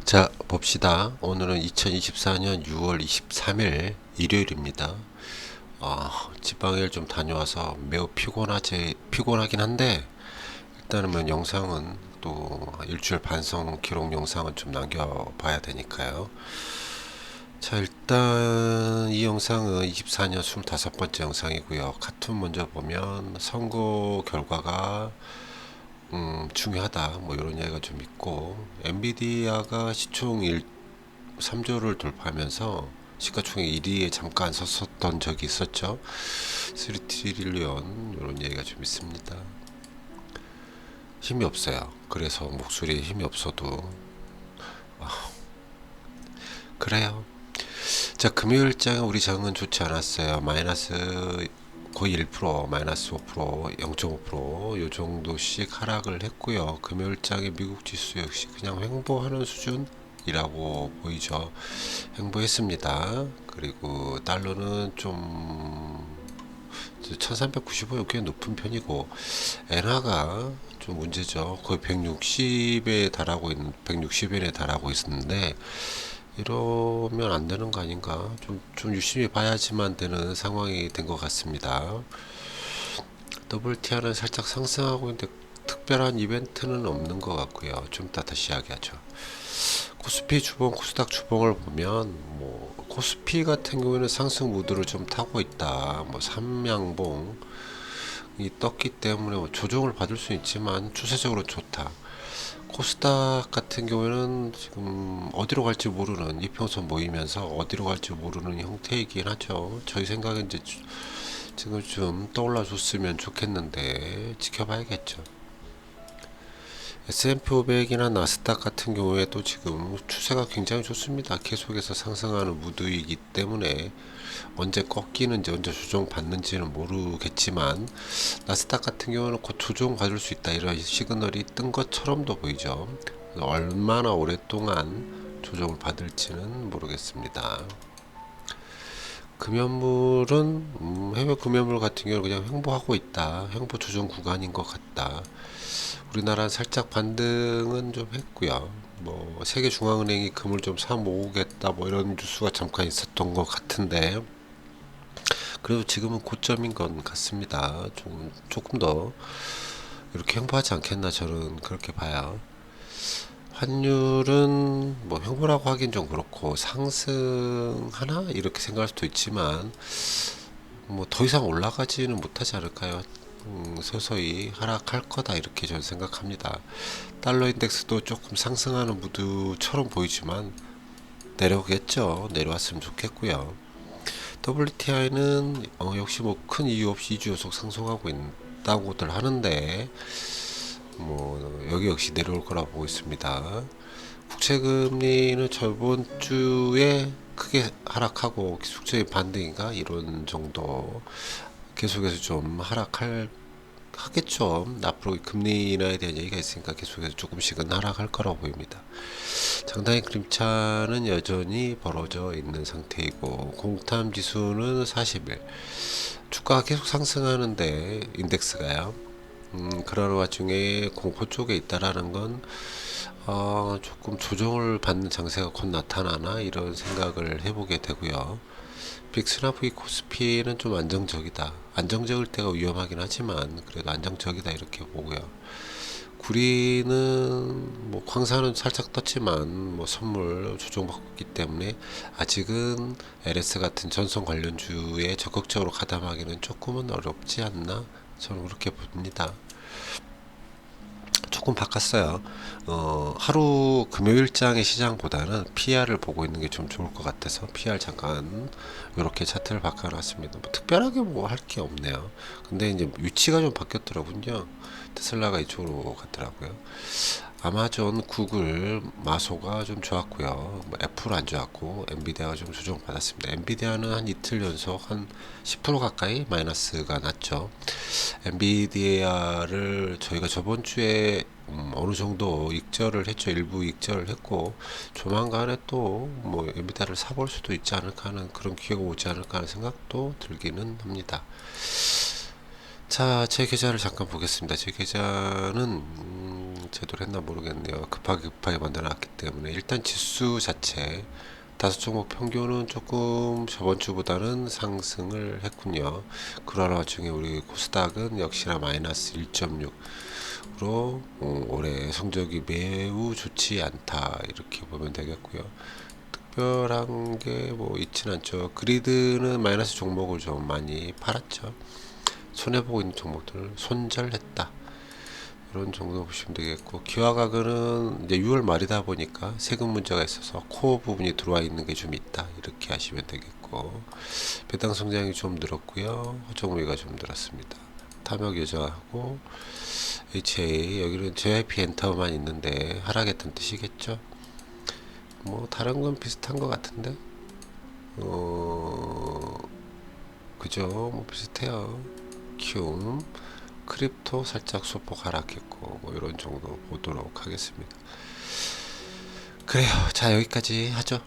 자, 봅시다. 오늘은 2024년 6월 23일 일요일입니다. 지방일 좀 다녀와서 매우 피곤하긴 한데, 일단은 뭐 영상은 또 일주일 반성 기록 영상은 좀 남겨봐야 되니까요. 자, 일단 이 영상은 24년 25번째 영상이고요. 카툰 먼저 보면 선거 결과가 중요하다 뭐 이런 이야기가 좀 있고, 엔비디아가 시총 3조를 돌파하면서 시가총액 1위에 잠깐 섰었던 적이 있었죠. 3트릴리언 이런 얘기가 좀 있습니다. 힘이 없어요. 그래서 목소리에 힘이 없어도 그래요. 자, 금요일장 우리 장은 좋지 않았어요. 마이너스 거의 1%, 마이너스 5%, 0.5%요 정도씩 하락을 했고요. 금요일장의 미국 지수 역시 그냥 횡보하는 수준이라고 보이죠. 횡보했습니다. 그리고 달러는 좀 1395 꽤 높은 편이고, 엔화가 좀 문제죠. 거의 160엔에 달하고 있었는데, 이러면 안 되는 거 아닌가? 좀 유심히 봐야지만 되는 상황이 된 것 같습니다. WTI는 살짝 상승하고 있는데, 특별한 이벤트는 없는 것 같고요. 좀 이따 다시 이야기하죠. 코스피 주봉, 코스닥 주봉을 보면 뭐 코스피 같은 경우에는 상승 무드를 좀 타고 있다. 뭐 삼양봉이 떴기 때문에 뭐 조정을 받을 수 있지만 추세적으로 좋다. 코스닥 같은 경우에는 지금 어디로 갈지 모르는 이평선 모이면서 어디로 갈지 모르는 형태이긴 하죠. 저희 생각엔 이제 지금 좀 떠올라 줬으면 좋겠는데 지켜봐야겠죠. S&P 500이나 나스닥 같은 경우에도 지금 추세가 굉장히 좋습니다. 계속해서 상승하는 무드이기 때문에 언제 꺾이는지 언제 조정받는지는 모르겠지만, 나스닥 같은 경우는 곧 조정받을 수 있다 이런 시그널이 뜬 것처럼도 보이죠. 얼마나 오랫동안 조정을 받을지는 모르겠습니다. 금연물은 해외 금연물 같은 경우는 그냥 횡보하고 있다. 횡보 조정 구간인 것 같다. 우리나라 살짝 반등은 좀 했고요. 뭐 세계 중앙은행이 금을 좀 사 모으겠다 뭐 이런 뉴스가 잠깐 있었던 것 같은데, 그래도 지금은 고점인 것 같습니다. 조금 더 이렇게 횡보하지 않겠나, 저는 그렇게 봐요. 환율은 뭐 횡보라고 하긴 좀 그렇고 상승하나 이렇게 생각할 수도 있지만, 뭐 더 이상 올라가지는 못하지 않을까요? 서서히 하락할 거다 이렇게 저는 생각합니다. 달러 인덱스도 조금 상승하는 무드처럼 보이지만 내려오겠죠. 내려왔으면 좋겠고요. WTI는 역시 뭐 큰 이유 없이 2주 연속 상승하고 있다고들 하는데, 뭐 여기 역시 내려올 거라고 보고 있습니다. 국채금리는 저번 주에 크게 하락하고 국채의 반등인가 이런 정도 계속해서 좀 하겠죠. 앞으로 금리 인하에 대한 얘기가 있으니까 계속해서 조금씩은 하락할 거라고 보입니다. 장단의 그림차는 여전히 벌어져 있는 상태이고, 공탐 지수는 40일. 주가가 계속 상승하는데 인덱스가요. 그런 와중에 공포 쪽에 있다라는 건 조금 조정을 받는 장세가 곧 나타나나 이런 생각을 해보게 되고요. 빅스나 V 코스피는 좀 안정적이다. 안정적일 때가 위험하긴 하지만 그래도 안정적이다 이렇게 보고요. 구리는 뭐 광산은 살짝 떴지만 뭐 선물 조정받고 있기 때문에 아직은 LS 같은 전선 관련주에 적극적으로 가담하기는 조금은 어렵지 않나, 저는 그렇게 봅니다. 조금 바꿨어요. 하루 금요일장의 시장보다는 PR을 보고 있는 게 좀 좋을 것 같아서 PR 잠깐 이렇게 차트를 바꿔놨습니다. 뭐 특별하게 뭐 할 게 없네요. 근데 이제 위치가 좀 바뀌었더라군요. 테슬라가 이쪽으로 갔더라고요. 아마존, 구글, 마소가 좀 좋았고요. 뭐 애플 안 좋았고, 엔비디아가 좀 조정받았습니다. 엔비디아는 한 이틀 연속 한 10% 가까이 마이너스가 났죠. 엔비디아를 저희가 저번 주에 어느 정도 익절을 했죠. 일부 익절을 했고, 조만간에 또 뭐 엔비디아를 사볼 수도 있지 않을까 하는 그런 기회가 오지 않을까 하는 생각도 들기는 합니다. 자, 제 계좌를 잠깐 보겠습니다. 제 계좌는 제대로 했나 모르겠네요. 급하게 만들어 놨기 때문에 일단 지수 자체 다섯 종목 평균은 조금 저번 주보다는 상승을 했군요. 그러나 와중에 우리 코스닥은 역시나 마이너스 1.6으로 올해 성적이 매우 좋지 않다 이렇게 보면 되겠고요. 특별한 게 뭐 있진 않죠. 그리드는 마이너스 종목을 좀 많이 팔았죠. 손해보고 있는 종목들을 손절했다. 이런 정도 보시면 되겠고, 기와가그는 이제 6월 말이다 보니까 세금 문제가 있어서 코어 부분이 들어와 있는 게 좀 있다. 이렇게 하시면 되겠고, 배당 성장이 좀 늘었고요. 호정무게가 좀 늘었습니다. 탐욕 여자하고 HA 여기는 JYP 엔터만 있는데 하락했던 뜻이겠죠. 뭐 다른 건 비슷한 것 같은데, 그죠? 뭐 비슷해요. 키움 크립토 살짝 소폭 하락했고 뭐 이런 정도 보도록 하겠습니다. 그래요. 자, 여기까지 하죠.